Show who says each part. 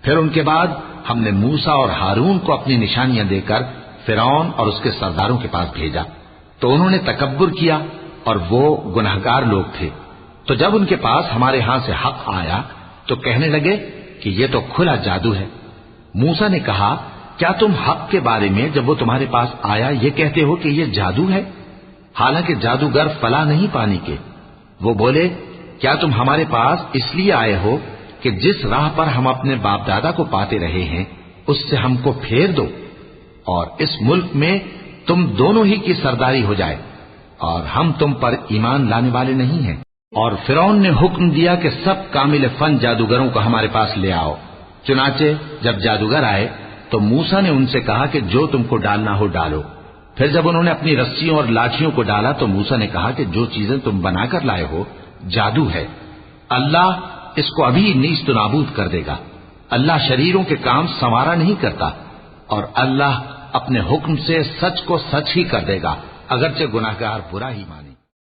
Speaker 1: پھر ان کے بعد ہم نے موسیٰ اور ہارون کو اپنی نشانیاں دے کر فرعون اور اس کے سرداروں کے پاس بھیجا، تو انہوں نے تکبر کیا اور وہ گناہگار لوگ تھے۔ تو جب ان کے پاس ہمارے ہاں سے حق آیا تو کہنے لگے کہ یہ تو کھلا جادو ہے۔ موسیٰ نے کہا، کیا تم حق کے بارے میں جب وہ تمہارے پاس آیا یہ کہتے ہو کہ یہ جادو ہے؟ حالانکہ جادوگر فلاح نہیں پانی کے۔ وہ بولے، کیا تم ہمارے پاس اس لیے آئے ہو کہ جس راہ پر ہم اپنے باپ دادا کو پاتے رہے ہیں اس سے ہم کو پھیر دو، اور اس ملک میں تم دونوں ہی کی سرداری ہو جائے، اور ہم تم پر ایمان لانے والے نہیں ہیں۔ اور فرعون نے حکم دیا کہ سب کامل فن جادوگروں کو ہمارے پاس لے آؤ۔ چنانچہ جب جادوگر آئے تو موسیٰ نے ان سے کہا کہ جو تم کو ڈالنا ہو ڈالو۔ پھر جب انہوں نے اپنی رسیوں اور لاٹھیوں کو ڈالا تو موسیٰ نے کہا کہ جو چیزیں تم بنا کر لائے ہو جادو ہے، اللہ اس کو ابھی نیست و نابود کر دے گا۔ اللہ شریروں کے کام سنوارا نہیں کرتا، اور اللہ اپنے حکم سے سچ کو سچ ہی کر دے گا، اگرچہ گناہگار برا ہی مانے۔